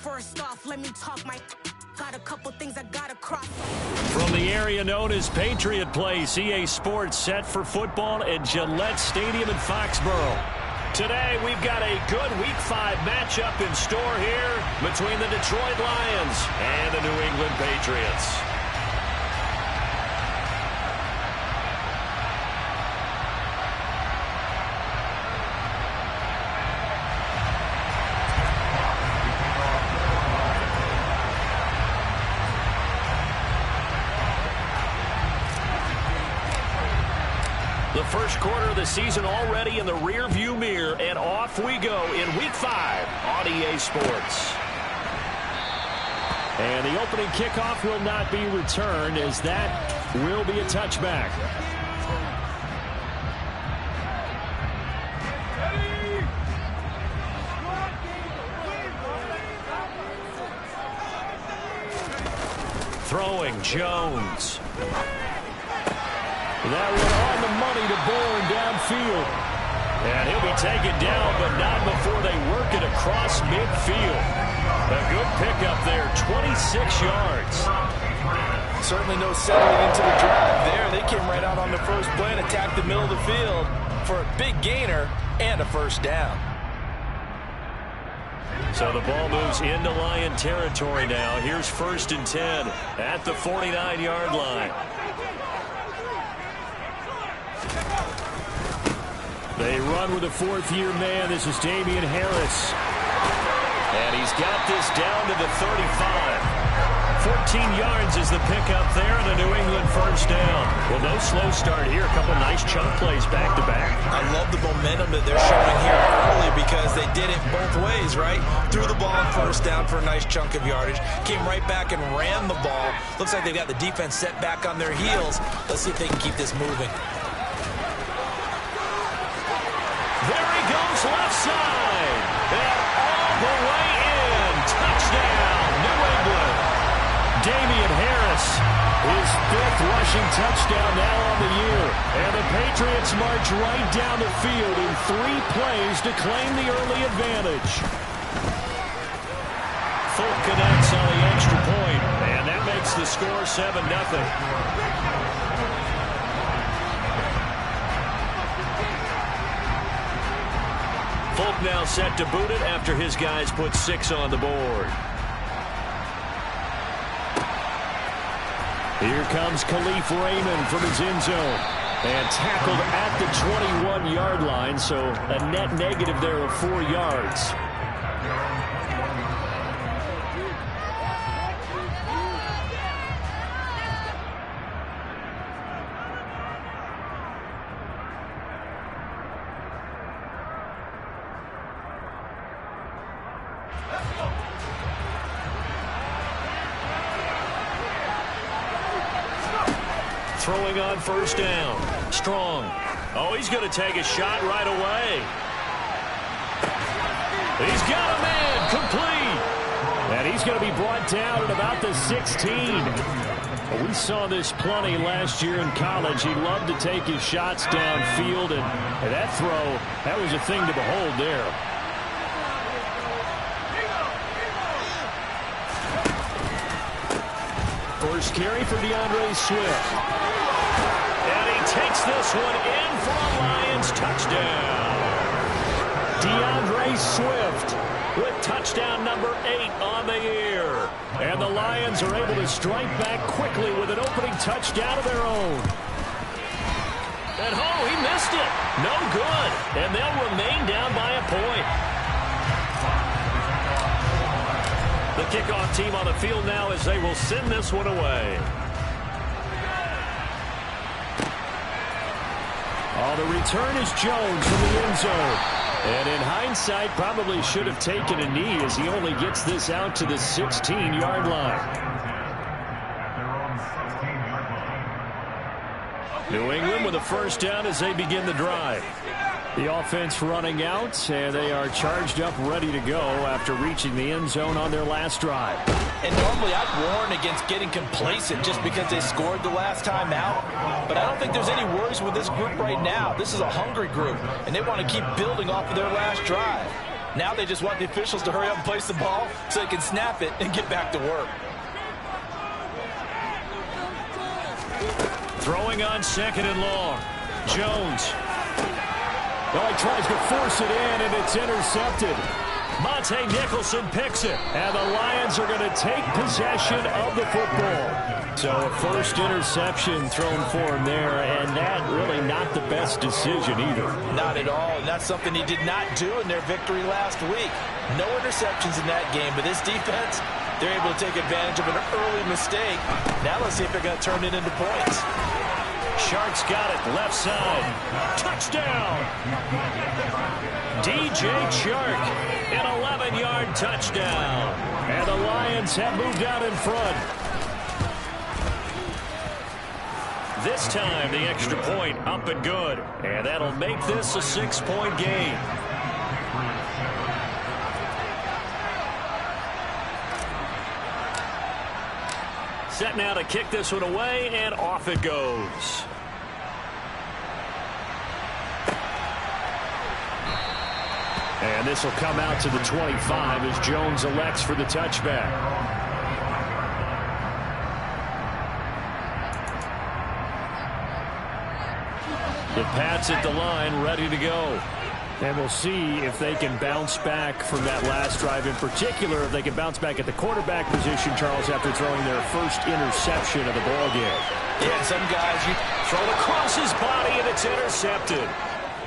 First off, let me talk my got a couple things I gotta cross. From the area known as Patriot Place, EA Sports set for football at Gillette Stadium in Foxborough. Today, we've got a good Week 5 matchup in store here between the Detroit Lions and the New England Patriots. The first quarter of the season already in the rear-view mirror, and off we go in Week 5 on EA Sports. And the opening kickoff will not be returned, as that will be a touchback. Throwing Jones. That one on the money to Bourne downfield. And he'll be taken down, but not before they work it across midfield. A good pickup there, 26 yards. Certainly no settling into the drive there. They came right out on the first play and attacked the middle of the field for a big gainer and a first down. So the ball moves into Lion territory now. Here's 1st and 10 at the 49-yard line. They run with a 4th-year man. This is Damian Harris. And he's got this down to the 35. 14 yards is the pickup there, and a New England first down. Well, no slow start here. A couple nice chunk plays back-to-back. I love the momentum that they're showing here early because they did it both ways, right? Threw the ball on first down for a nice chunk of yardage. Came right back and ran the ball. Looks like they've got the defense set back on their heels. Let's see if they can keep this moving. There he goes, left side. And all the way in. Touchdown, New England. Damian Harris, his 5th rushing touchdown now on the year. And the Patriots march right down the field in 3 plays to claim the early advantage. Folk connects on the extra point, and that makes the score 7-0. Folk now set to boot it after his guys put 6 on the board. Here comes Khalif Raymond from his end zone. And tackled at the 21-yard line, so a net negative there of 4 yards. Throwing on first down. Strong. Oh, he's going to take a shot right away. He's got a man complete. And he's going to be brought down at about the 16. We saw this plenty last year in college. He loved to take his shots downfield, and that throw, that was a thing to behold there. First carry for DeAndre Swift. And he takes this one in for a Lions touchdown. DeAndre Swift with touchdown number 8 on the year. And the Lions are able to strike back quickly with an opening touchdown of their own. And oh, he missed it. No good. And they'll remain down by a point. The kickoff team on the field now as they will send this one away. Oh, the return is Jones from the end zone. And in hindsight, probably should have taken a knee as he only gets this out to the 16-yard line. New England with a first down as they begin the drive. The offense running out, and they are charged up, ready to go after reaching the end zone on their last drive. And normally I'd warn against getting complacent just because they scored the last time out. But I don't think there's any worries with this group right now. This is a hungry group, and they want to keep building off of their last drive. Now they just want the officials to hurry up and place the ball so they can snap it and get back to work. Throwing on 2nd and long. Jones. Well, he tries to force it in, and it's intercepted. Monte Nicholson picks it, and the Lions are going to take possession of the football. So a first interception thrown for him there, and that really not the best decision either. Not at all, and that's something he did not do in their victory last week. No interceptions in that game, but this defense, they're able to take advantage of an early mistake. Now let's see if they're going to turn it into points. Sharks got it, left side. Touchdown! DJ Chark, an 11-yard touchdown. And the Lions have moved out in front. This time, the extra point up and good. And that'll make this a 6-point game. Set now to kick this one away, and off it goes. And this will come out to the 25 as Jones elects for the touchback. The Pats at the line, ready to go. And we'll see if they can bounce back from that last drive. In particular, if they can bounce back at the quarterback position, Charles, after throwing their first interception of the ball game. Yeah, some guys, you throw it across his body, and it's intercepted.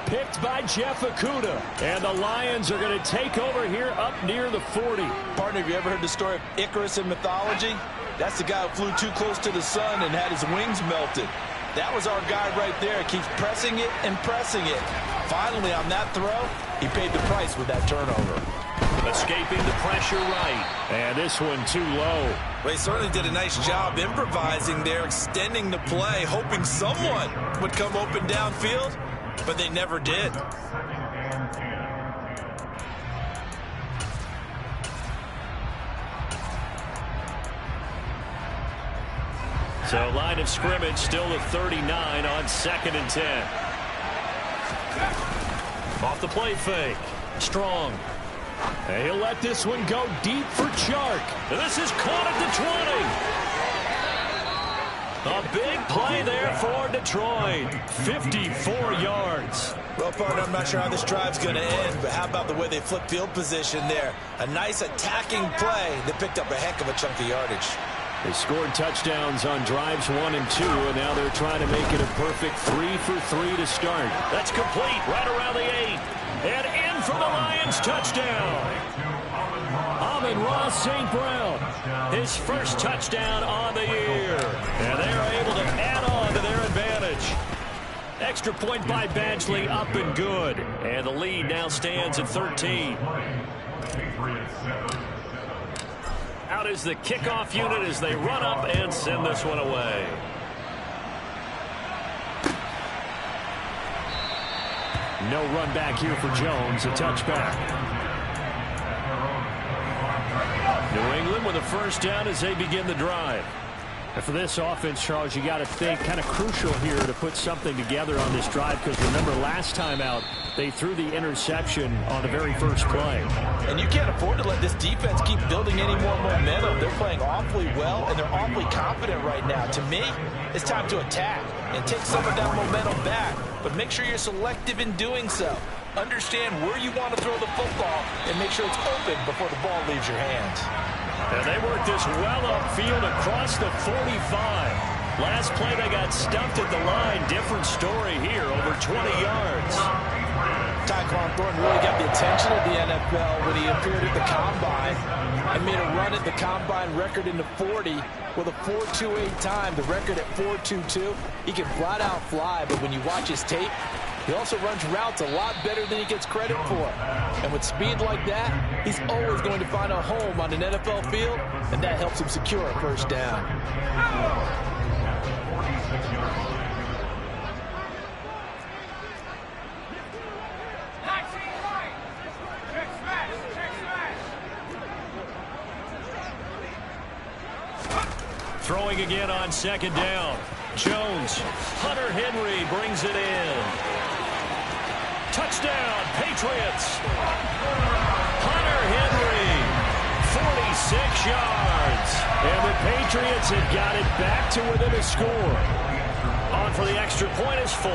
Picked by Jeff Okudah. And the Lions are going to take over here up near the 40. Partner, have you ever heard the story of Icarus in mythology? That's the guy who flew too close to the sun and had his wings melted. That was our guy right there. Keeps pressing it and pressing it. Finally, on that throw, he paid the price with that turnover. Escaping the pressure right. And this one too low. Well, he certainly did a nice job improvising there, extending the play, hoping someone would come open downfield, but they never did. So line of scrimmage still at 39 on 2nd and 10. Off the play fake. Strong. And he'll let this one go deep for Chark. And this is caught at the 20. A big play there for Detroit. 54 yards. Well, partner, I'm not sure how this drive's going to end, but how about the way they flip field position there? A nice attacking play that picked up a heck of a chunk of yardage. They scored touchdowns on drives 1 and 2, and now they're trying to make it a perfect 3 for 3 to start. That's complete right around the 8. And in for the Lions, touchdown. Amon-Ra St. Brown, his first touchdown on the year. And they're able to add on to their advantage. Extra point by Badgley, up and good. And the lead now stands at 13. Out is the kickoff unit as they run up and send this one away. No run back here for Jones, a touchback. New England with a first down as they begin the drive. And for this offense, Charles, you got to think kind of crucial here to put something together on this drive, because remember last time out they threw the interception on the very first play. And you can't afford to let this defense keep building any more momentum. They're playing awfully well, and they're awfully confident right now. To me, it's time to attack and take some of that momentum back, but make sure you're selective in doing so. Understand where you want to throw the football and make sure it's open before the ball leaves your hands. And they work this well upfield across the 45. Last play they got stuffed at the line. Different story here, over 20 yards. Tyquan Thornton really got the attention of the NFL when he appeared at the Combine and made a run at the Combine record in the 40 with a 4.28 time. The record at 4.22. He can flat out fly, but when you watch his tape, he also runs routes a lot better than he gets credit for. And with speed like that, he's always going to find a home on an NFL field, and that helps him secure a first down. Throwing again on second down. Jones. Hunter Henry brings it in. Touchdown, Patriots. Patriots have got it back to within a score. On for the extra point is Folk.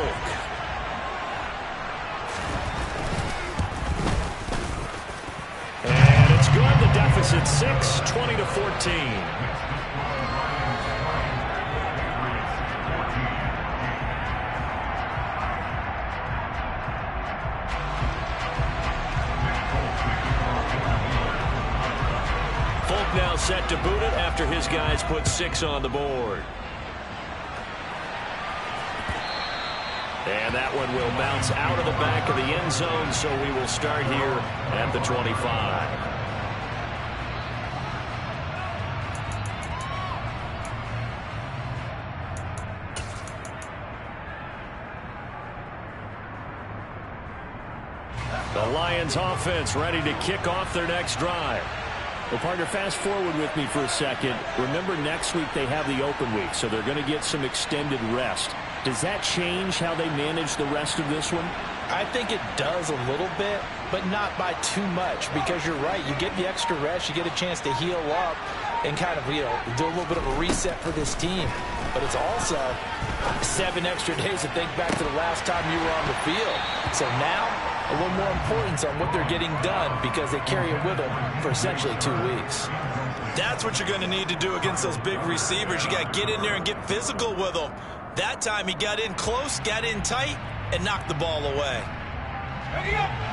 And it's good. The deficit 6, 20-14. Now set to boot it after his guys put 6 on the board. And that one will bounce out of the back of the end zone, so we will start here at the 25. The Lions offense ready to kick off their next drive. Well, partner, fast forward with me for a second. Remember, next week they have the open week, so they're going to get some extended rest. Does that change how they manage the rest of this one? I think it does a little bit, but not by too much, because you're right. You get the extra rest, you get a chance to heal up and kind of, do a little bit of a reset for this team. But it's also 7 extra days to think back to the last time you were on the field. So now, a little more importance on what they're getting done because they carry it with them for essentially 2 weeks. That's what you're going to need to do against those big receivers. You got to get in there and get physical with them. That time he got in close, got in tight, and knocked the ball away.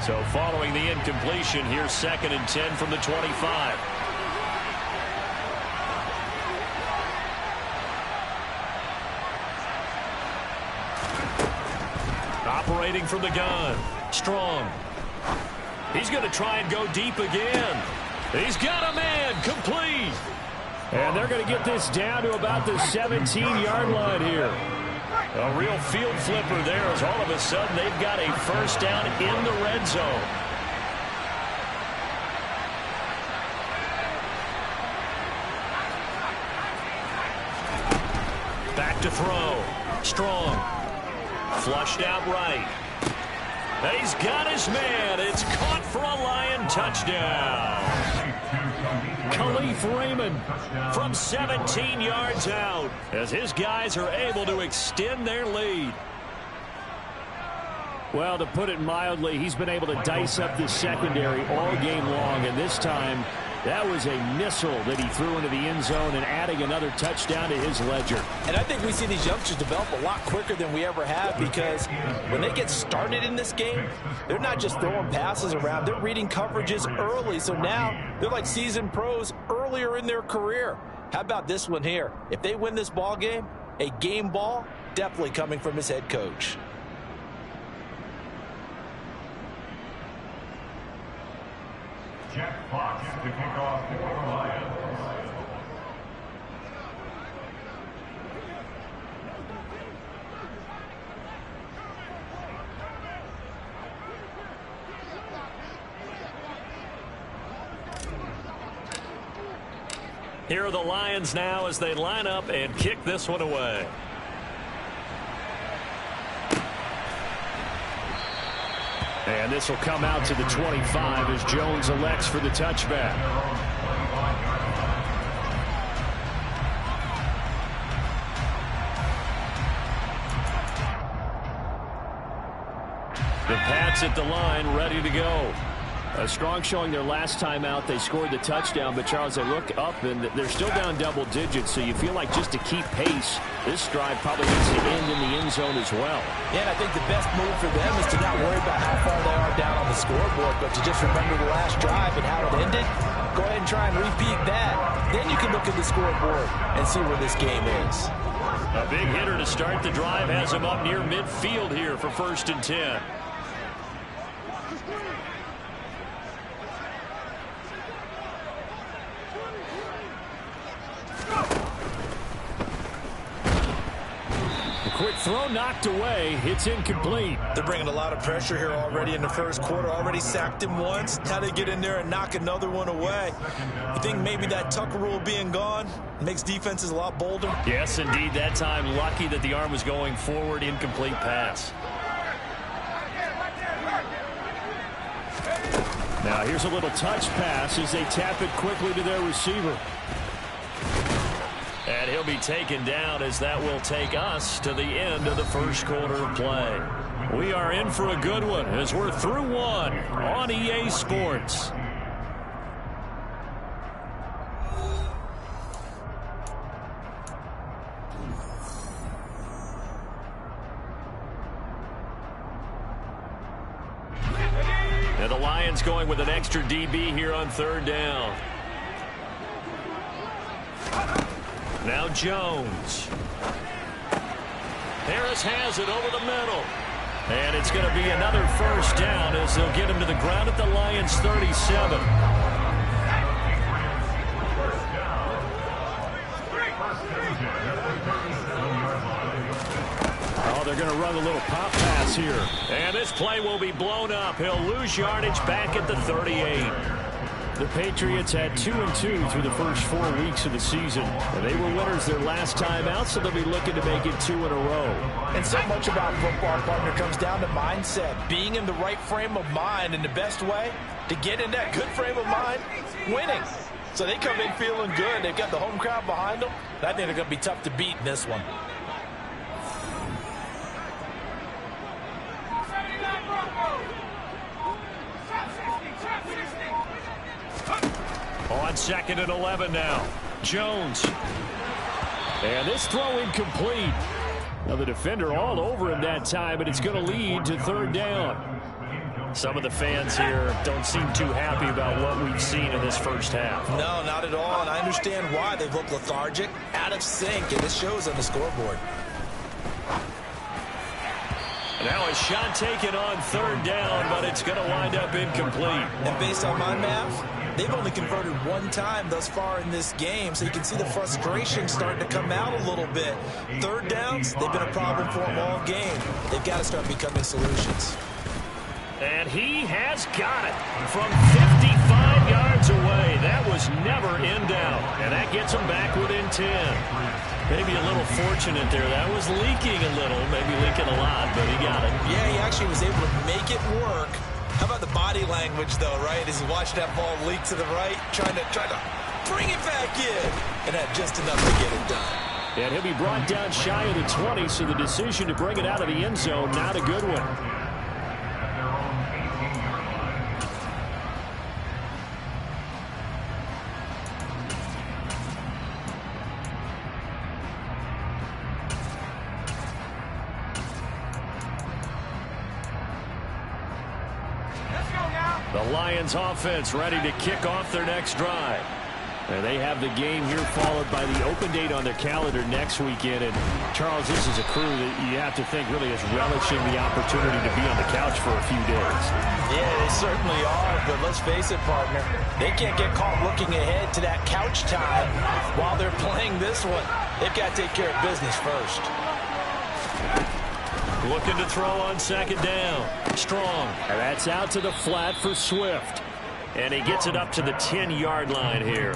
So following the incompletion, here's 2nd and 10 from the 25. Operating from the gun. Strong. He's going to try and go deep again. He's got a man. Complete. And they're going to get this down to about the 17-yard line here. A real field flipper there as all of a sudden they've got a first down in the red zone. Back to throw. Strong. Flushed out right. And he's got his man. It's caught for a Lion touchdown. Khalif Raymond from 17 yards out as his guys are able to extend their lead. Well, to put it mildly, he's been able to dice up this secondary all game long, and this time that was a missile that he threw into the end zone and adding another touchdown to his ledger. And I think we see these youngsters develop a lot quicker than we ever have because when they get started in this game, they're not just throwing passes around. They're reading coverages early. So now they're like seasoned pros earlier in their career. How about this one here? If they win this ball game, a game ball definitely coming from his head coach. Jack Fox to kick off for the Lions. Here are the Lions now as they line up and kick this one away. And this will come out to the 25 as Jones elects for the touchback. The Pats at the line, ready to go. A strong showing their last time out. They scored the touchdown, but Charles, they look up and they're still down double digits, so you feel like just to keep pace, this drive probably needs to end in the end zone as well. Yeah, and I think the best move for them is to not worry about how far they are down on the scoreboard, but to just remember the last drive and how it ended. Go ahead and try and repeat that. Then you can look at the scoreboard and see where this game is. A big hitter to start the drive has him up near midfield here for 1st and 10. Quick throw knocked away. It's incomplete. They're bringing a lot of pressure here already in the first quarter. Already sacked him once. Now they get in there and knock another one away. I think maybe that Tucker rule being gone makes defenses a lot bolder. Yes, indeed. That time, lucky that the arm was going forward. Incomplete pass. Now here's a little touch pass as they tap it quickly to their receiver. And he'll be taken down as that will take us to the end of the first quarter of play. We are in for a good one as we're through one on EA Sports. And the Lions going with an extra DB here on third down. Now Jones. Harris has it over the middle. And it's going to be another first down as they'll get him to the ground at the Lions' 37. Oh, they're going to run a little pop pass here. And this play will be blown up. He'll lose yardage back at the 38. The Patriots had 2-2 through the first 4 weeks of the season. And they were winners their last time out, so they'll be looking to make it 2 in a row. And so much about football, partner, comes down to mindset. Being in the right frame of mind, and the best way to get in that good frame of mind, winning. So they come in feeling good. They've got the home crowd behind them. I think they're going to be tough to beat in this one. On 2nd and 11 now. Jones. And this throw incomplete. Now the defender all over him that time, but it's going to lead to third down. Some of the fans here don't seem too happy about what we've seen in this first half. No, not at all, and I understand why. They've looked lethargic, out of sync, and it shows on the scoreboard. Now a shot taken on third down, but it's going to wind up incomplete. And based on my math, they've only converted one time thus far in this game, so you can see the frustration starting to come out a little bit. Third downs, they've been a problem for them all game. They've got to start becoming solutions. And he has got it from 55 yards away. That was never in doubt. And that gets him back within 10. Maybe a little fortunate there. That was leaking a little, maybe leaking a lot, but he got it. Yeah, he actually was able to make it work. How about the body language, though, right? As he watched that ball leak to the right, trying to bring it back in. And had just enough to get it done. And he'll be brought down shy of the 20, so the decision to bring it out of the end zone, not a good one. The Lions offense ready to kick off their next drive. And they have the game here followed by the open date on their calendar next weekend. And, Charles, this is a crew that you have to think really is relishing the opportunity to be on the couch for a few days. Yeah, they certainly are, but let's face it, partner. They can't get caught looking ahead to that couch time while they're playing this one. They've got to take care of business first. Looking to throw on second down. Strong. And that's out to the flat for Swift. And he gets it up to the 10-yard line here.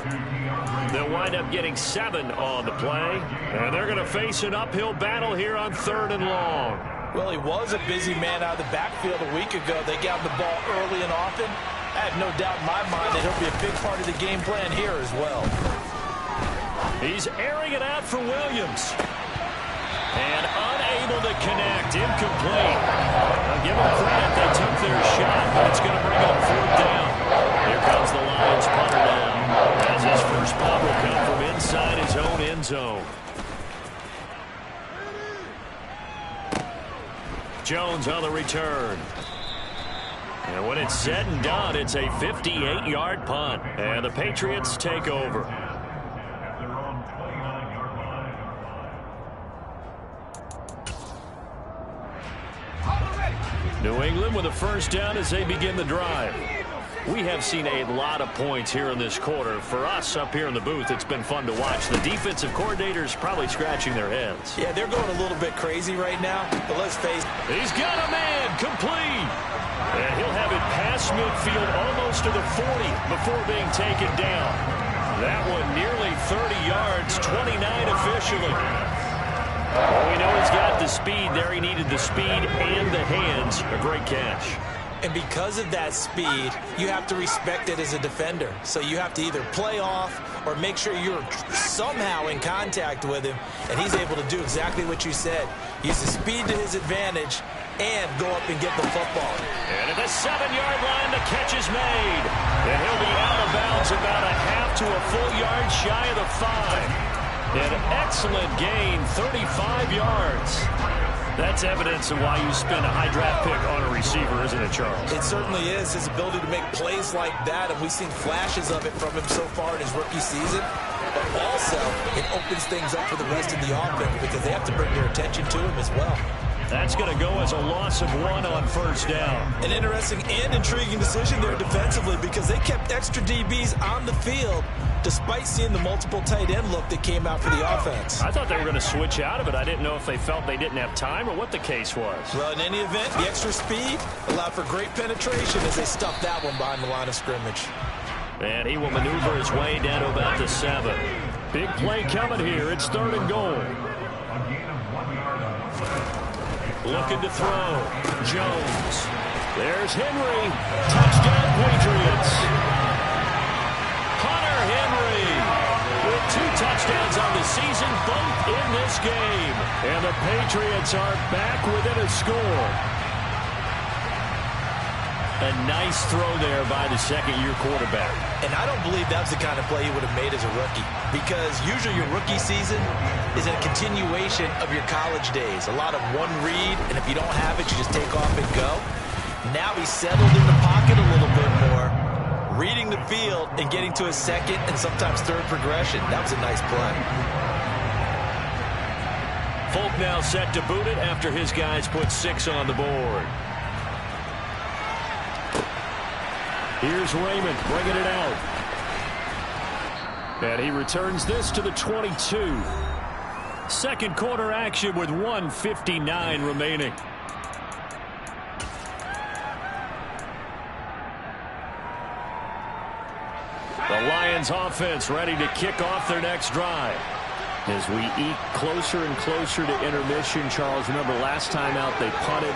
They'll wind up getting 7 on the play. And they're going to face an uphill battle here on 3rd and long. Well, he was a busy man out of the backfield a week ago. They got him the ball early and often. I have no doubt in my mind that he'll be a big part of the game plan here as well. He's airing it out for Williams. And unable to connect. Incomplete. Now give them credit. They took their shot, but it's going to bring up 4th down. Here comes the Lions punter now, as his first punt will come from inside his own end zone. Jones on the return. And when it's said and done, it's a 58-yard punt. And the Patriots take over. New England with a first down as they begin the drive. We have seen a lot of points here in this quarter. For us up here in the booth, it's been fun to watch. The defensive coordinators probably scratching their heads. Yeah, they're going a little bit crazy right now, but let's face it. He's got a man complete. And he'll have it past midfield almost to the 40 before being taken down. That one nearly 30 yards, 29 officially. Well, we know he's got the speed there. He needed the speed and the hands. A great catch. And because of that speed, you have to respect it as a defender. So you have to either play off or make sure you're somehow in contact with him, and he's able to do exactly what you said. Use the speed to his advantage and go up and get the football. And at the 7-yard line, the catch is made. And he'll be out of bounds about a half to a full yard shy of the 5. An excellent gain, 35 yards. That's evidence of why you spend a high draft pick on a receiver, isn't it, Charles? It certainly is. His ability to make plays like that, and we've seen flashes of it from him so far in his rookie season. But also, it opens things up for the rest of the offense because they have to bring their attention to him as well. That's going to go as a loss of 1 on first down. An interesting and intriguing decision there defensively because they kept extra DBs on the field despite seeing the multiple tight end look that came out for the offense. I thought they were going to switch out of it. I didn't know if they felt they didn't have time or what the case was. Well, in any event, the extra speed allowed for great penetration as they stuffed that one behind the line of scrimmage. And he will maneuver his way down to about the 7. Big play coming here. It's 3rd and goal. Looking to throw. Jones. There's Henry. Touchdown, Patriots. Hunter Henry with 2 touchdowns on the season, both in this game. And the Patriots are back within a score. A nice throw there by the second-year quarterback. And I don't believe that's the kind of play he would have made as a rookie because usually your rookie season is a continuation of your college days. A lot of one read, and if you don't have it, you just take off and go. Now he's settled in the pocket a little bit more, reading the field and getting to his second and sometimes third progression. That was a nice play. Folk now set to boot it after his guys put 6 on the board. Here's Raymond bringing it out. And he returns this to the 22. Second quarter action with 1:59 remaining. The Lions offense ready to kick off their next drive. As we eke closer and closer to intermission, Charles, remember last time out they punted.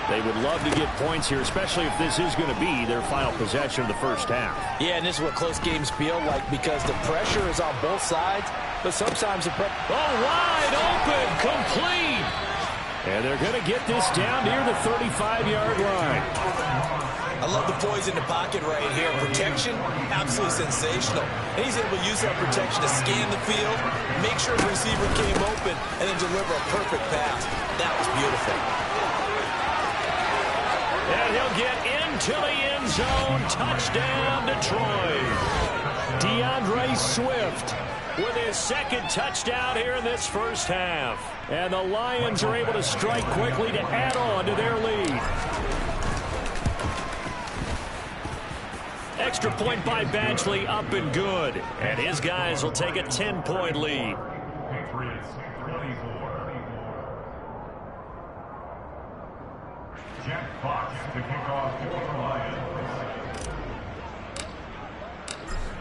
They would love to get points here, especially if this is going to be their final possession of the first half. Yeah, and this is what close games feel like because the pressure is on both sides, but sometimes the pressure... Oh, wide open, complete. And they're going to get this down near the 35-yard line. I love the poise in the pocket right here. Protection, absolutely sensational. And he's able to use that protection to scan the field, make sure the receiver came open, and then deliver a perfect pass. That was beautiful. And he'll get into the end zone. Touchdown, Detroit. DeAndre Swift with his second touchdown here in this first half. And the Lions are able to strike quickly to add on to their lead. Extra point by Badgley, up and good. And his guys will take a 10-point lead. Patriots 24. Jack Fox to kick off for the Lions.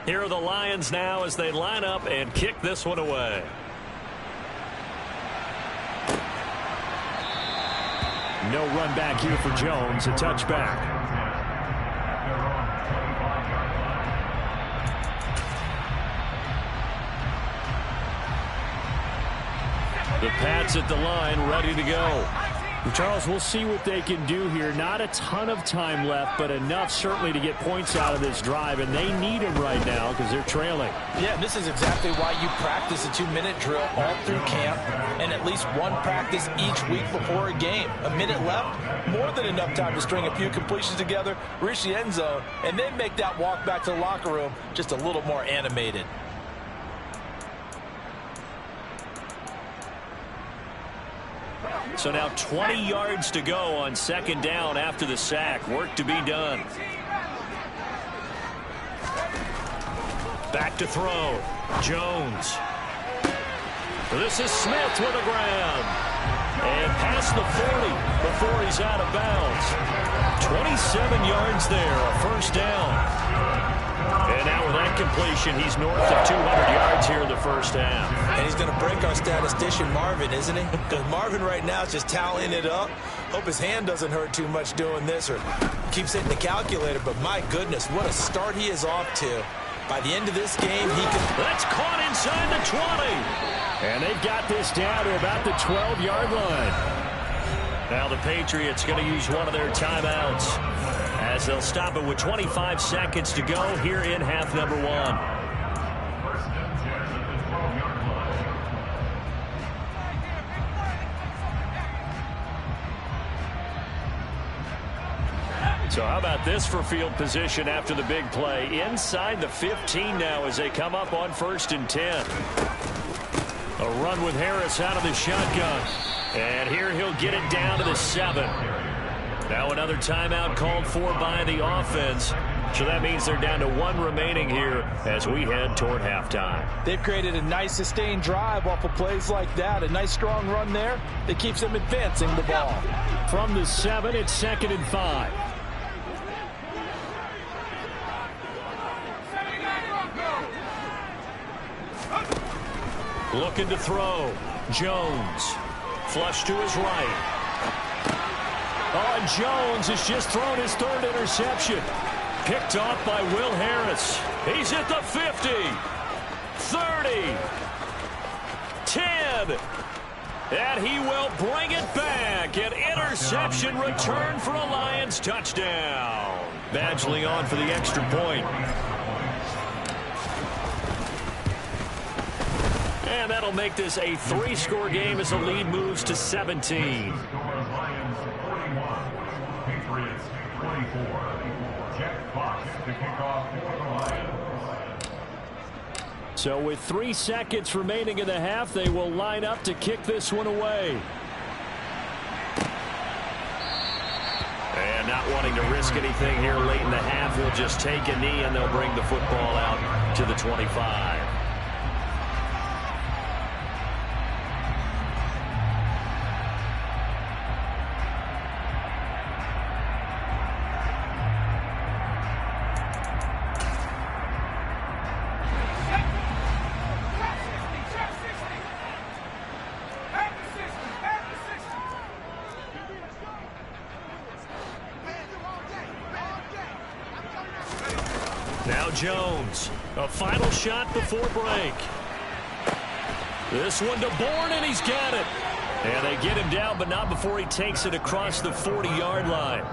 Here are the Lions now as they line up and kick this one away. No run back here for Jones, a touchback. The Pats at the line, ready to go. Charles, we'll see what they can do here. Not a ton of time left, but enough certainly to get points out of this drive, and they need them right now because they're trailing. Yeah, this is exactly why you practice a 2-minute drill all through camp and at least one practice each week before a game. A minute left, more than enough time to string a few completions together, reach the end zone, and then make that walk back to the locker room just a little more animated. So now 20 yards to go on second down after the sack. Work to be done. Back to throw. Jones. This is Smith with a grab. And past the 40 before he's out of bounds. 27 yards there, a first down. And now with that completion, he's north of 200 yards here in the first half. And he's going to break our statistician Marvin, isn't he? Because Marvin right now is just tallying it up. Hope his hand doesn't hurt too much doing this or keeps hitting the calculator, but my goodness, what a start he is off to. By the end of this game, he can... That's caught inside the 20. And they've got this down to about the 12-yard line. Now the Patriots going to use one of their timeouts as they'll stop it with 25 seconds to go here in half number 1. First and 10 at the 12-yard line. So how about this for field position after the big play? Inside the 15 now as they come up on 1st and 10. A run with Harris out of the shotgun. And here he'll get it down to the 7. Now another timeout called for by the offense. So that means they're down to 1 remaining here as we head toward halftime. They've created a nice sustained drive off of plays like that. A nice strong run there that keeps them advancing the ball. From the 7, it's 2nd and 5. Looking to throw. Jones. Flush to his right. Oh, and Jones has just thrown his 3rd interception. Picked off by Will Harris. He's at the 50. 30. 10. And he will bring it back. An interception return for a Lions touchdown. Badgley on for the extra point. And that'll make this a 3-score game as the lead moves to 17. Lions 41, Patriots 24. Jack Fox to kick off for the Lions. So with 3 seconds remaining in the half, they will line up to kick this one away. And not wanting to risk anything here late in the half, he'll just take a knee and they'll bring the football out to the 25. Now Jones, a final shot before break. This one to Bourne, and he's got it. And they get him down, but not before he takes it across the 40-yard line.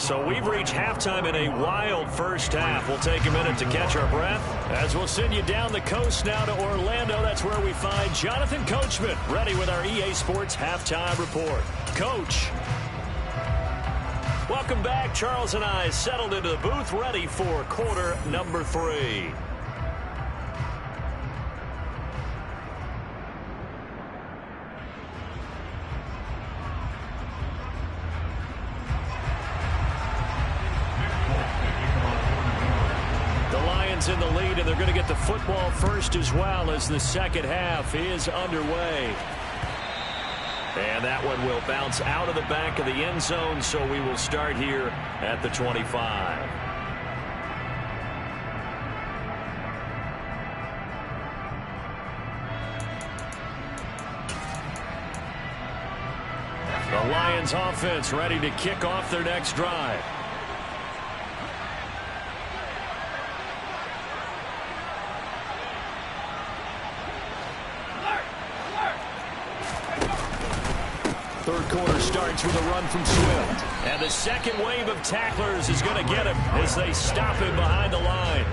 So we've reached halftime in a wild first half. We'll take a minute to catch our breath as we'll send you down the coast now to Orlando. That's where we find Jonathan Coachman ready with our EA Sports Halftime Report. Coach. Welcome back. Charles and I settled into the booth ready for quarter number 3. The Lions in the lead, and they're going to get the football first as well as the second half is underway. And that one will bounce out of the back of the end zone, so we will start here at the 25. The Lions offense ready to kick off their next drive. Third quarter starts with a run from Swift. And the second wave of tacklers is going to get him as they stop him behind the line.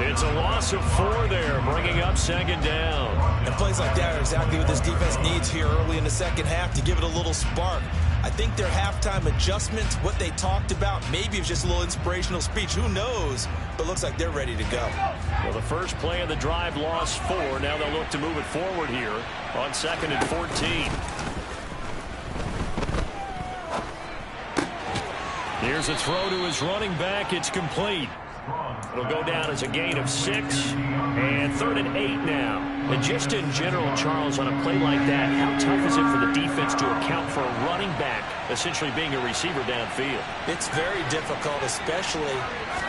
It's a loss of 4 there, bringing up 2nd down. And plays like that are exactly what this defense needs here early in the second half to give it a little spark. I think their halftime adjustments, what they talked about, maybe it was just a little inspirational speech. Who knows? But looks like they're ready to go. Well, the first play of the drive lost 4. Now they'll look to move it forward here on 2nd and 14. Here's a throw to his running back. It's complete. It'll go down as a gain of 6. And 3rd and 8 now. And just in general, Charles, on a play like that, how tough is it for the defense to account for a running back essentially being a receiver downfield? It's very difficult, especially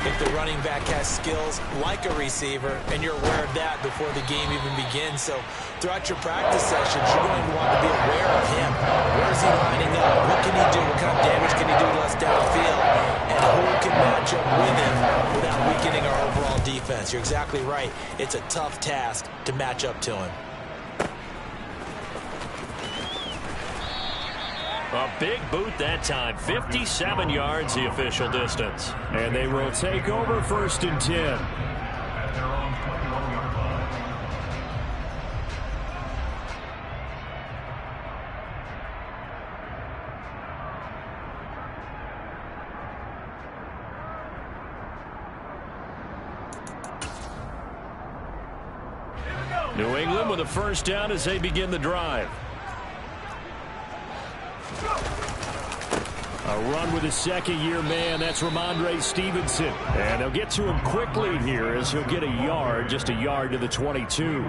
If the running back has skills like a receiver, and you're aware of that before the game even begins. So throughout your practice sessions, you're going to want to be aware of him. Where is he lining up? What can he do? What kind of damage can he do to us downfield? And who can match up with him without weakening our overall defense? You're exactly right. It's a tough task to match up to him. A big boot that time. 57 yards the official distance. And they will take over 1st and 10. At their own 21-yard line. New England with a 1st down as they begin the drive. A run with a 2nd-year man. That's Ramondre Stevenson. And they'll get to him quickly here as he'll get a yard, just a yard to the 22.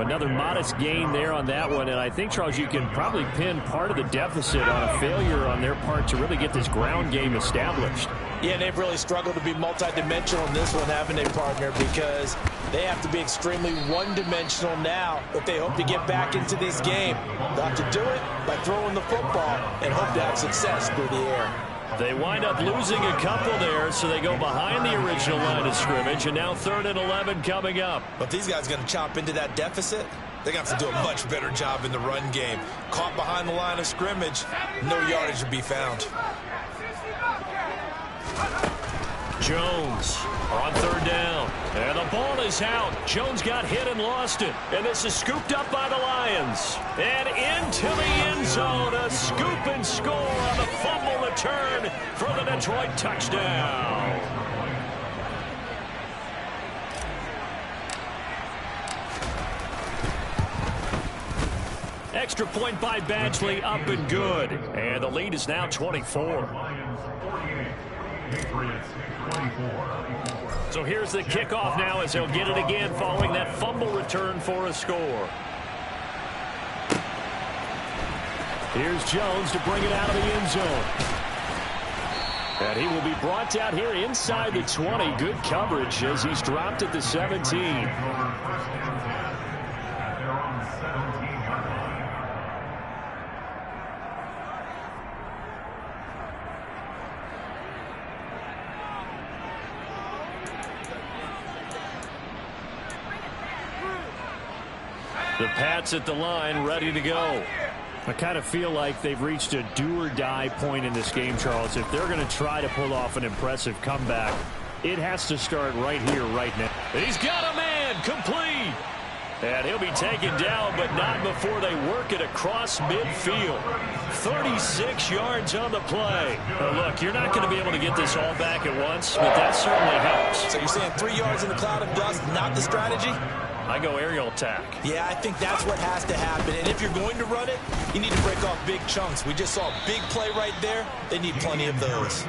Another modest gain there on that one. And I think, Charles, you can probably pin part of the deficit on a failure on their part to really get this ground game established. Yeah, they've really struggled to be multidimensional in this one, haven't they, partner? Because they have to be extremely one-dimensional now if they hope to get back into this game. They'll have to do it by throwing the football and hope to have success through the air. They wind up losing a couple there, so they go behind the original line of scrimmage, and now 3rd and 11 coming up. But these guys are going to chop into that deficit. They're going to have to do a much better job in the run game. Caught behind the line of scrimmage, no yardage to be found. Jones on 3rd down. And the ball is out. Jones got hit and lost it. And this is scooped up by the Lions. And into the end zone. A scoop and score on the fumble return for the Detroit touchdown. Extra point by Badgley, up and good. And the lead is now 24. Lions 48, Patriots 24. So here's the kickoff now as they'll get it again following that fumble return for a score. Here's Jones to bring it out of the end zone. And he will be brought down here inside the 20. Good coverage as he's dropped at the 17. At their own 17-yard line. The Pats at the line, ready to go. I kind of feel like they've reached a do-or-die point in this game, Charles. If they're going to try to pull off an impressive comeback, it has to start right here, right now. He's got a man, complete. And he'll be taken down, but not before they work it across midfield. 36 yards on the play. Now look, you're not going to be able to get this all back at once, but that certainly helps. So you're saying 3 yards in the cloud of dust, not the strategy? I go aerial attack. Yeah, I think that's what has to happen. And if you're going to run it, you need to break off big chunks. We just saw a big play right there. They need plenty of those.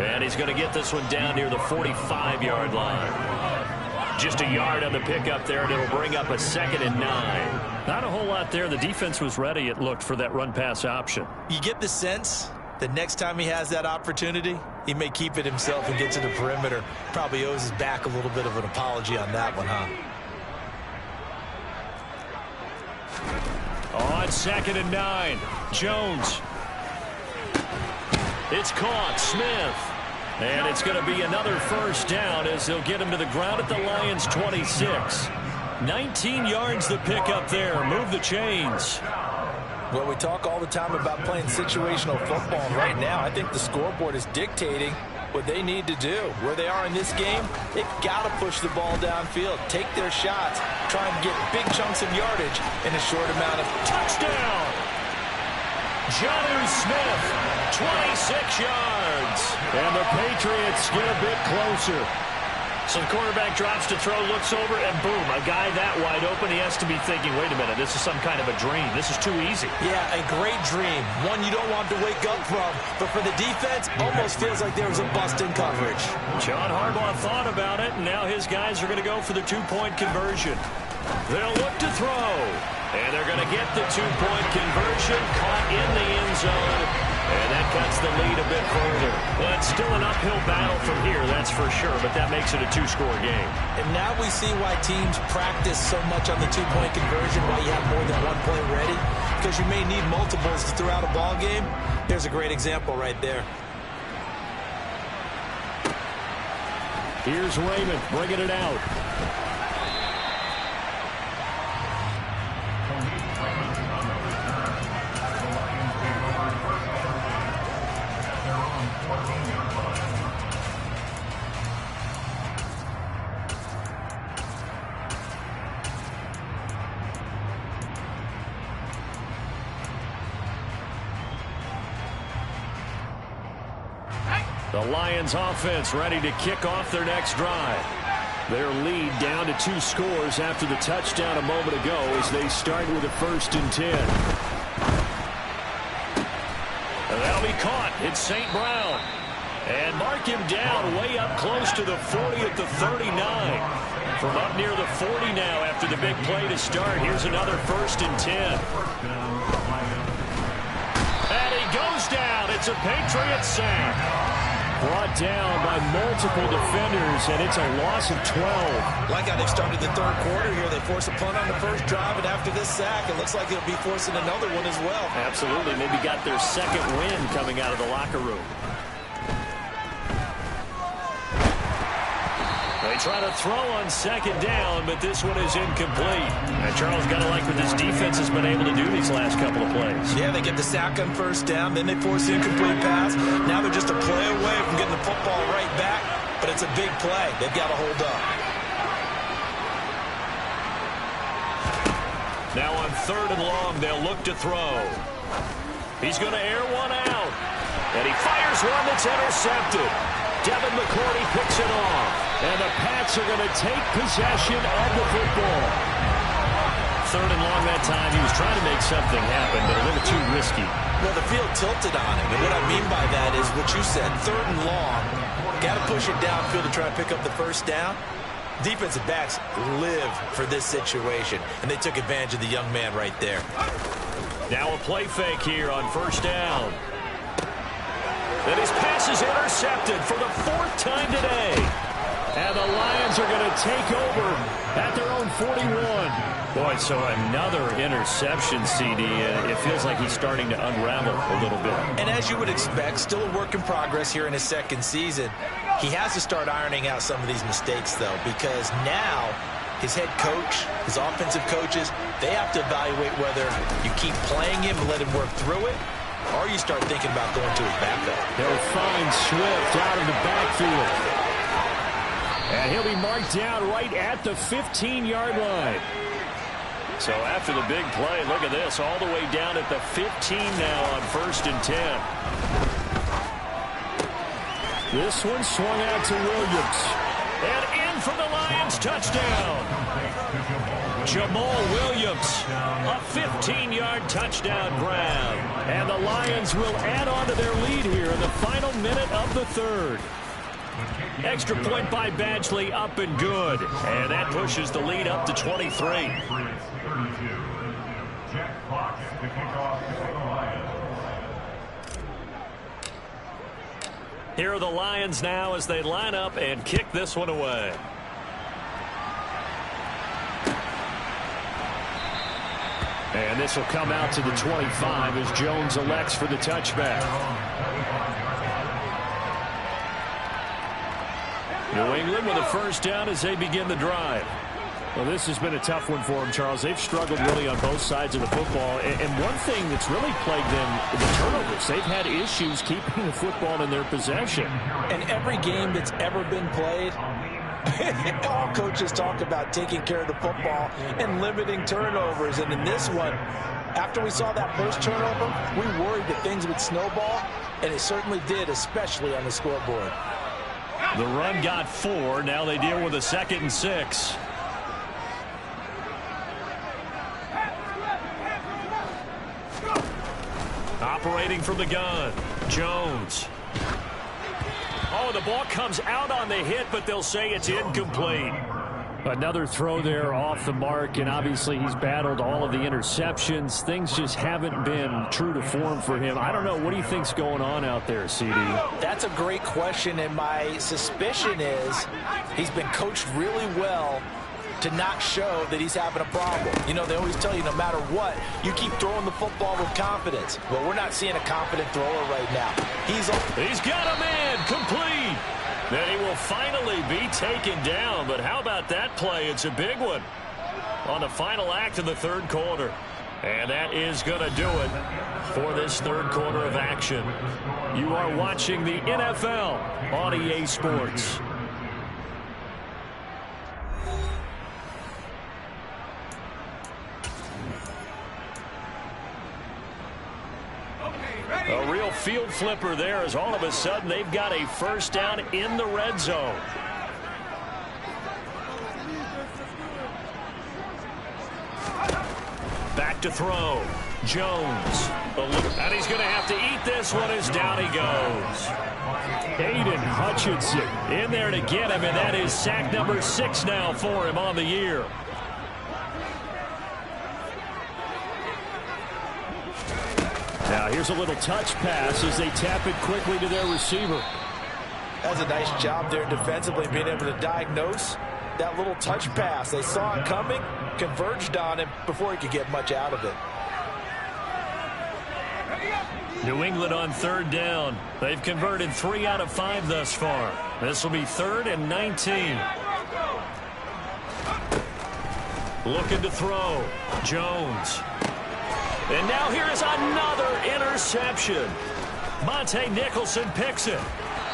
And he's going to get this one down near the 45-yard line. Just a yard on the pickup there, and it'll bring up a 2nd and 9. Not a whole lot there. The defense was ready, it looked, for that run-pass option. You get the sense that next time he has that opportunity, he may keep it himself and get to the perimeter. Probably owes his back a little bit of an apology on that one, huh? On 2nd and 9, Jones. It's caught, Smith. And it's going to be another 1st down as they'll get him to the ground at the Lions' 26. 19 yards to pick up there. Move the chains. Well, we talk all the time about playing situational football. And right now, I think the scoreboard is dictating what they need to do. Where they are in this game, they've got to push the ball downfield, take their shots, try and get big chunks of yardage in a short amount of touchdown. Jonnu Smith, 26 yards. And the Patriots get a bit closer. So the quarterback drops to throw, looks over, and boom, a guy that wide open, he has to be thinking, wait a minute, this is some kind of a dream. This is too easy. Yeah, a great dream. One you don't want to wake up from. But for the defense, almost feels like there was a bust in coverage. John Harbaugh thought about it, and now his guys are going to go for the 2-point conversion. They'll look to throw. And they're going to get the 2-point conversion, caught in the end zone. And that cuts the lead a bit further. Well, it's still an uphill battle from here, that's for sure, but that makes it a two-score game. And now we see why teams practice so much on the two-point conversion, why you have more than 1 point ready, because you may need multiples throughout a ball game. Here's a great example right there. Here's Raymond bringing it out. The Lions offense ready to kick off their next drive. Their lead down to 2 scores after the touchdown a moment ago as they start with a 1st and 10. And that'll be caught. It's St. Brown. And mark him down way up close to the 40 at the 39. From up near the 40 now after the big play to start. Here's another 1st and 10. And he goes down. It's a Patriots sack. Brought down by multiple defenders, and it's a loss of 12. Like how they've started the 3rd quarter here. They force a punt on the first drive, and after this sack, it looks like they'll be forcing another one as well. Absolutely. Maybe got their 2nd win coming out of the locker room. They try to throw on 2nd down, but this one is incomplete. And Charles, got to like what this defense has been able to do these last couple of plays. Yeah, they get the sack on 1st down, then they force the incomplete pass. Now they're just a play away from getting the football right back, but it's a big play. They've got to hold up. Now on 3rd and long, they'll look to throw. He's going to air one out. And he fires one that's intercepted. Devin McCourty picks it off. And the Pats are going to take possession of the football. 3rd and long that time. He was trying to make something happen, but a little too risky. Well, the field tilted on him. And what I mean by that is what you said. 3rd and long. Got to push it downfield to try to pick up the 1st down. Defensive backs live for this situation. And they took advantage of the young man right there. Now a play fake here on 1st down. And his pass is intercepted for the 4th time today. And the Lions are going to take over at their own 41. Boy, so another interception, CD. It feels like he's starting to unravel a little bit. And as you would expect, still a work in progress here in his 2nd season. He has to start ironing out some of these mistakes, though, because now his head coach, his offensive coaches, they have to evaluate whether you keep playing him and let him work through it, or you start thinking about going to his backup. They'll find Swift out of the backfield. And he'll be marked down right at the 15-yard line. So after the big play, look at this, all the way down at the 15 now on 1st and 10. This one swung out to Williams. And in for the Lions, touchdown. Jamal Williams, a 15-yard touchdown grab. And the Lions will add on to their lead here in the final minute of the 3rd. Extra point by Badgley, up and good. And that pushes the lead up to 23. Here are the Lions now as they line up and kick this one away. And this will come out to the 25 as Jones elects for the touchback. New England with a 1st down as they begin the drive. Well, this has been a tough one for them, Charles. They've struggled really on both sides of the football. And one thing that's really plagued them is the turnovers. They've had issues keeping the football in their possession. And every game that's ever been played, all coaches talk about taking care of the football and limiting turnovers. And in this one, after we saw that first turnover, we worried that things would snowball, and it certainly did, especially on the scoreboard. The run got 4. Now they deal with a 2nd and 6. Operating from the gun, Jones. Oh, the ball comes out on the hit, but they'll say it's incomplete. Another throw there off the mark, and obviously he's battled all of the interceptions. Things just haven't been true to form for him. I don't know. What do you think's going on out there, CD? That's a great question, and my suspicion is he's been coached really well to not show that he's having a problem. You know, they always tell you no matter what, you keep throwing the football with confidence. Well, we're not seeing a confident thrower right now. He's got a man complete. Then he will finally be taken down. But how about that play? It's a big one on the final act of the third quarter. And that is going to do it for this third quarter of action. You are watching the NFL on EA Sports. A real field flipper there as all of a sudden they've got a first down in the red zone. Back to throw. Jones. And he's going to have to eat this one as down he goes. Aiden Hutchinson in there to get him, and that is sack number 6 now for him on the year. Now here's a little touch pass as they tap it quickly to their receiver. That's a nice job there defensively, being able to diagnose that little touch pass. They saw it coming, converged on him before he could get much out of it. New England on third down. They've converted 3 out of 5 thus far. This will be 3rd and 19. Looking to throw. Jones. And now here is another interception. Monte Nicholson picks it.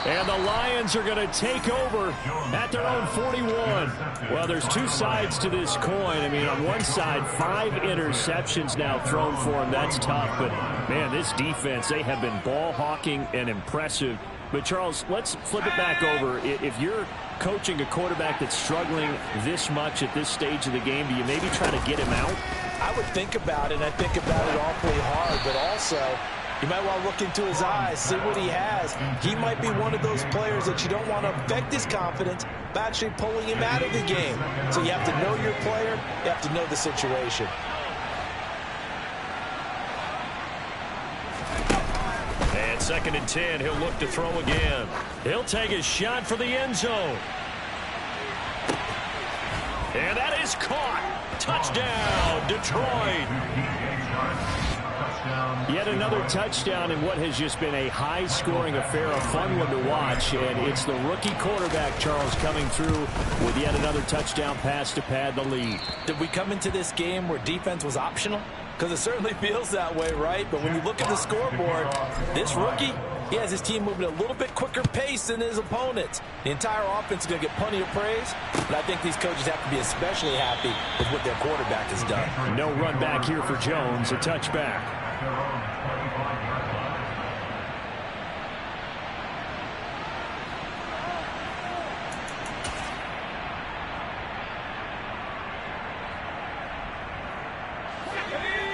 And the Lions are going to take over at their own 41. Well, there's 2 sides to this coin. I mean, on one side, 5 interceptions now thrown for him. That's tough. But, man, this defense, they have been ball hawking and impressive. But, Charles, let's flip it back over. If you're coaching a quarterback that's struggling this much at this stage of the game, do you maybe try to get him out? I would think about it, and I think about it awfully hard, but also you might want to look into his eyes, see what he has. He might be one of those players that you don't want to affect his confidence by actually pulling him out of the game. So you have to know your player, you have to know the situation. And 2nd and 10, he'll look to throw again. He'll take a shot for the end zone. And that is caught. Touchdown, Detroit. Yet another touchdown in what has just been a high-scoring affair, a fun one to watch. And it's the rookie quarterback, Charles, coming through with yet another touchdown pass to pad the lead. Did we come into this game where defense was optional? Because it certainly feels that way, right? But when you look at the scoreboard, this rookie, he has his team moving at a little bit quicker pace than his opponents. The entire offense is going to get plenty of praise, but I think these coaches have to be especially happy with what their quarterback has done. No run back here for Jones, a touchback.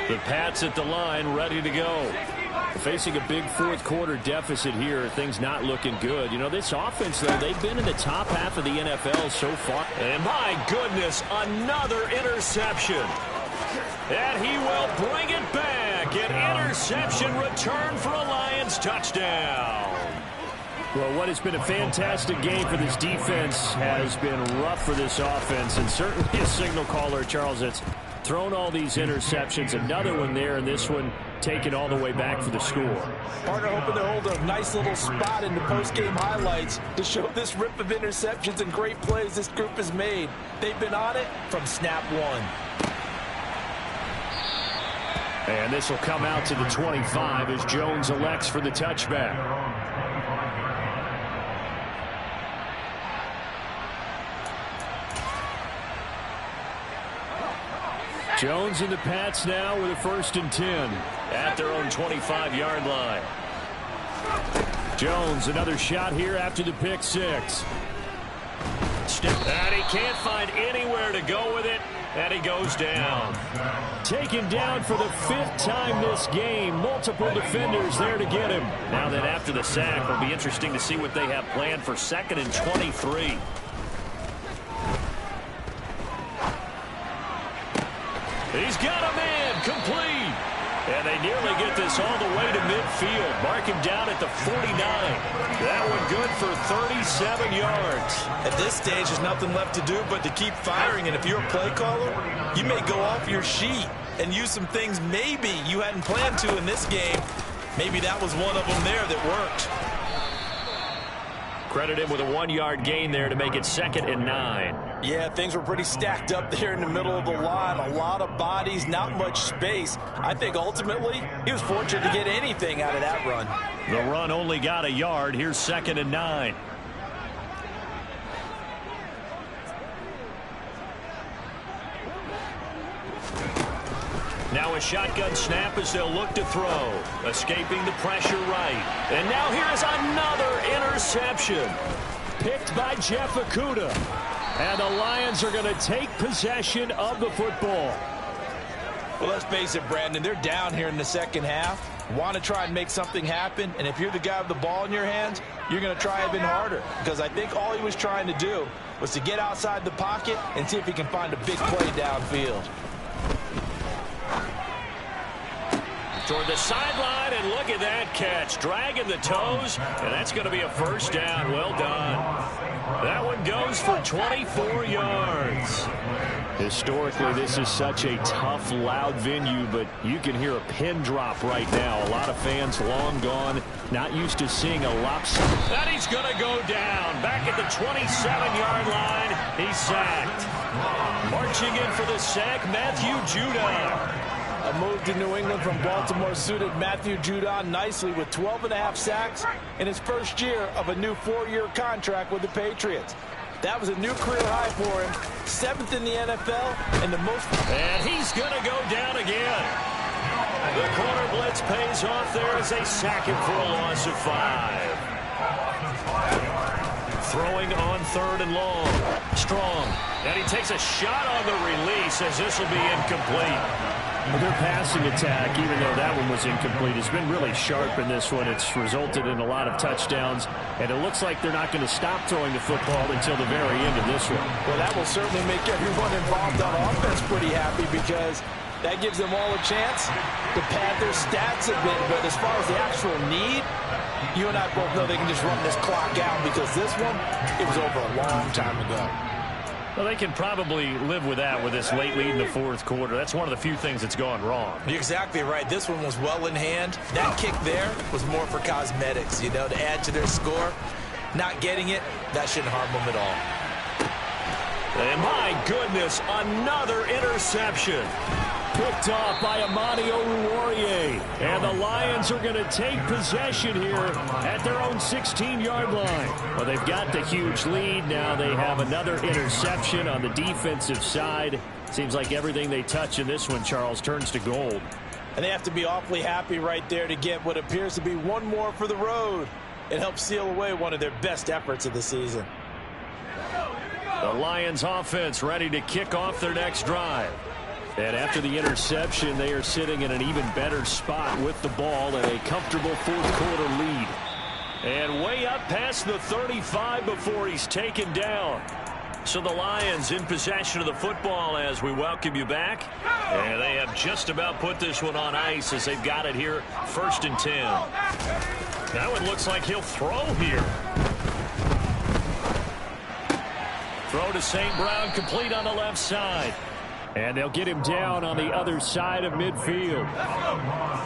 The Pats at the line, ready to go. Facing a big fourth quarter deficit here. Things not looking good. You know, this offense, though, they've been in the top half of the NFL so far. And my goodness, another interception. And he will bring it back. An interception return for a Lions touchdown. Well, what has been a fantastic game for this defense has been rough for this offense. And certainly a signal caller, Charles, that's thrown all these interceptions. Another one there, and this one taken all the way back for the score. Partner hoping to hold a nice little spot in the post-game highlights to show this rip of interceptions and great plays this group has made. They've been on it from snap 1. And this will come out to the 25 as Jones elects for the touchback. Jones and the Pats now with a 1st and 10 at their own 25-yard line. Jones, another shot here after the pick 6. And he can't find anywhere to go with it, and he goes down. Taken down for the 5th time this game. Multiple defenders there to get him. Now that after the sack, it'll be interesting to see what they have planned for 2nd and 23. He's got a man complete. And they nearly get this all the way to midfield. Mark him down at the 49. That one good for 37 yards. At this stage, there's nothing left to do but to keep firing. And if you're a play caller, you may go off your sheet and use some things maybe you hadn't planned to in this game. Maybe that was one of them there that worked. Credit him with a 1-yard gain there to make it 2nd and 9. Yeah, things were pretty stacked up there in the middle of the line. A lot of bodies, not much space. I think ultimately he was fortunate to get anything out of that run. The run only got a yard. Here's 2nd and 9. Now a shotgun snap as they'll look to throw. Escaping the pressure right. And now here's another interception. Picked by Jeff Okudah. And the Lions are going to take possession of the football. Well, let's face it, Brandon. They're down here in the second half. Want to try and make something happen. And if you're the guy with the ball in your hands, you're going to try even harder. Because I think all he was trying to do was to get outside the pocket and see if he can find a big play downfield. Toward the sideline, and look at that catch. Dragging the toes, and that's going to be a first down. Well done. That one goes for 24 yards. Historically, this is such a tough, loud venue, but you can hear a pin drop right now. A lot of fans long gone, not used to seeing a lopsided. And he's going to go down. Back at the 27-yard line, he's sacked. Marching in for the sack, Matthew Judon. A move to New England from Baltimore suited Matthew Judon nicely with 12.5 sacks in his first year of a new 4-year contract with the Patriots. That was a new career high for him. 7th in the NFL and the most. And he's going to go down again. The corner blitz pays off there as they sack him for a loss of 5. Throwing on 3rd and long. Strong. And he takes a shot on the release as this will be incomplete. Their passing attack, even though that one was incomplete, has been really sharp in this one. It's resulted in a lot of touchdowns, and it looks like they're not going to stop throwing the football until the very end of this one. Well, that will certainly make everyone involved on offense pretty happy because that gives them all a chance to pad their stats a bit. But as far as the actual need, you and I both know they can just run this clock out because this one, it was over a long time ago. Well, they can probably live with that with this late lead in the 4th quarter. That's one of the few things that's gone wrong. You're exactly right. This one was well in hand. That kick there was more for cosmetics, you know, to add to their score. Not getting it, that shouldn't harm them at all. And my goodness, another interception. Picked off by Amani Oruwariye. And the Lions are going to take possession here at their own 16-yard line. Well, they've got the huge lead. Now they have another interception on the defensive side. Seems like everything they touch in this one, Charles, turns to gold. And they have to be awfully happy right there to get what appears to be one more for the road. It helps seal away one of their best efforts of the season. The Lions offense ready to kick off their next drive. And after the interception, they are sitting in an even better spot with the ball and a comfortable 4th quarter lead. And way up past the 35 before he's taken down. So the Lions in possession of the football as we welcome you back. And they have just about put this one on ice as they've got it here, 1st and 10. Now it looks like he'll throw here. Throw to St. Brown, complete on the left side. And they'll get him down on the other side of midfield.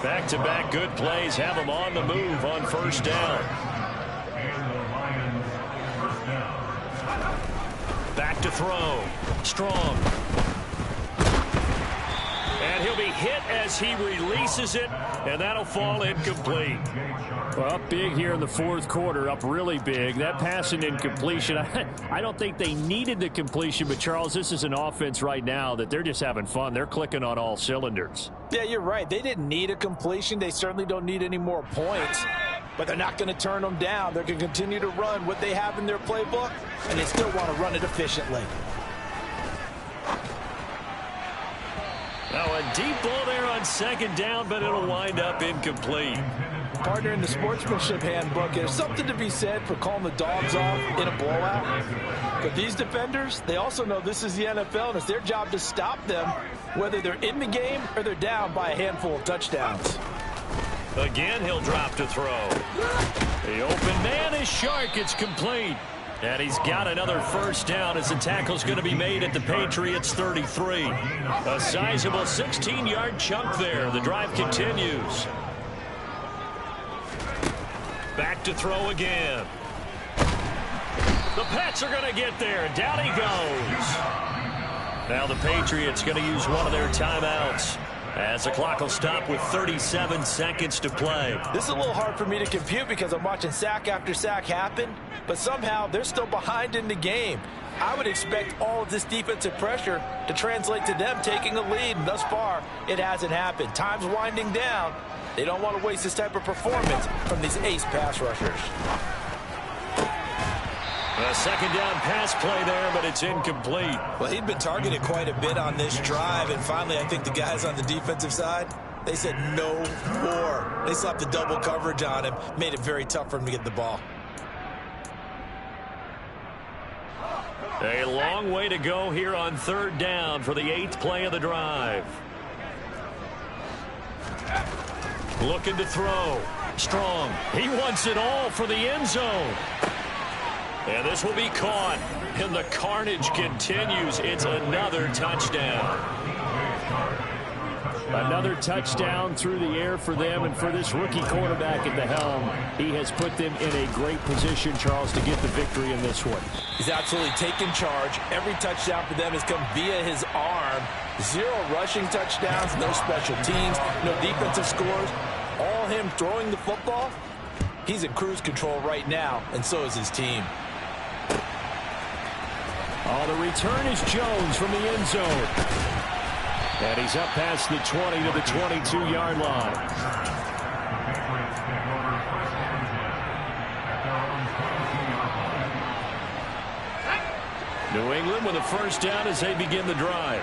Back-to-back good plays have him on the move on 1st down. Back to throw. Strong. And he'll be hit as he releases it, and that'll fall incomplete. Well, up big here in the 4th quarter, up really big. That pass and incompletion, I don't think they needed the completion, but Charles, this is an offense right now that they're just having fun. They're clicking on all cylinders. Yeah, you're right. They didn't need a completion. They certainly don't need any more points, but they're not going to turn them down. They're going to continue to run what they have in their playbook, and they still want to run it efficiently. Now a deep ball there on second down, but it'll wind up incomplete. Partner, in the sportsmanship handbook, there's something to be said for calling the dogs off in a blowout. But these defenders, they also know this is the NFL, and it's their job to stop them, whether they're in the game or they're down by a handful of touchdowns. Again, he'll drop to throw. The open man is Shark. It's complete. And he's got another first down as the tackle's going to be made at the Patriots 33. A sizable 16-yard chunk there. The drive continues. Back to throw again. The Pats are going to get there. Down he goes. Now the Patriots going to use one of their timeouts as the clock will stop with 37 seconds to play. This is a little hard for me to compute because I'm watching sack after sack happen, but somehow they're still behind in the game. I would expect all of this defensive pressure to translate to them taking a lead, and thus far, it hasn't happened. Time's winding down. They don't want to waste this type of performance from these ace pass rushers. A second down pass play there, but it's incomplete. Well, he'd been targeted quite a bit on this drive, and finally I think the guys on the defensive side, they said no more. They slapped the double coverage on him, made it very tough for him to get the ball. A long way to go here on third down for the 8th play of the drive. Looking to throw. Strong. He wants it all for the end zone. And this will be caught. And the carnage continues. It's another touchdown. Another touchdown through the air for them, and for this rookie quarterback at the helm, he has put them in a great position, Charles, to get the victory in this one. He's absolutely taken charge. Every touchdown for them has come via his arm. 0 rushing touchdowns, no special teams, no defensive scores. All him throwing the football. He's in cruise control right now, and so is his team. Oh, the return is Jones from the end zone. And he's up past the 20 to the 22-yard line. New England with a first down as they begin the drive.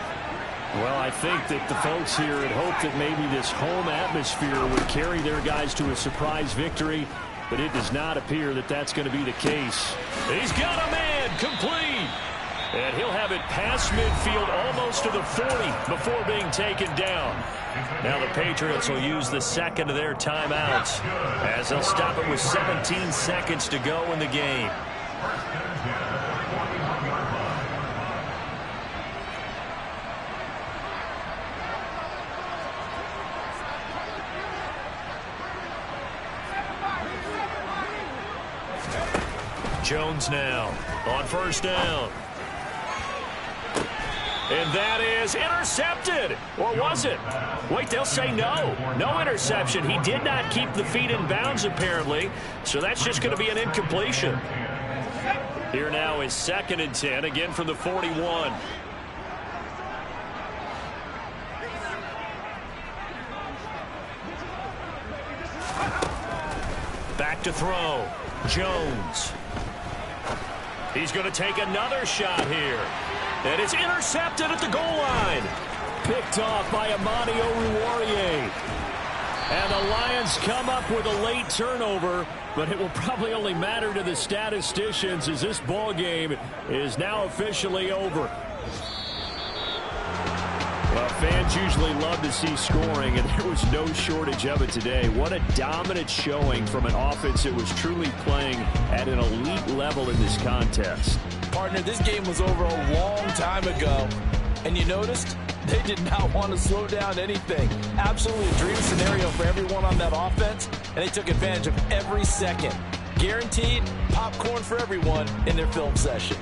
Well, I think that the folks here had hoped that maybe this home atmosphere would carry their guys to a surprise victory, but it does not appear that that's going to be the case. He's got a man, complete. And he'll have it past midfield almost to the 40 before being taken down. Now the Patriots will use the second of their timeouts as they'll stop it with 17 seconds to go in the game. Jones now on first down. And that is intercepted. Or was it? Wait, they'll say no. No interception. He did not keep the feet in bounds, apparently. So that's just going to be an incompletion. Here now is 2nd and 10, again from the 41. Back to throw. Jones. He's going to take another shot here. And it's intercepted at the goal line. Picked off by Amani Oruwariye. And the Lions come up with a late turnover, but it will probably only matter to the statisticians as this ball game is now officially over. Well, fans usually love to see scoring, and there was no shortage of it today. What a dominant showing from an offense that was truly playing at an elite level in this contest. Partner, this game was over a long time ago, and you noticed they did not want to slow down anything. Absolutely a dream scenario for everyone on that offense, and they took advantage of every second. Guaranteed popcorn for everyone in their film session.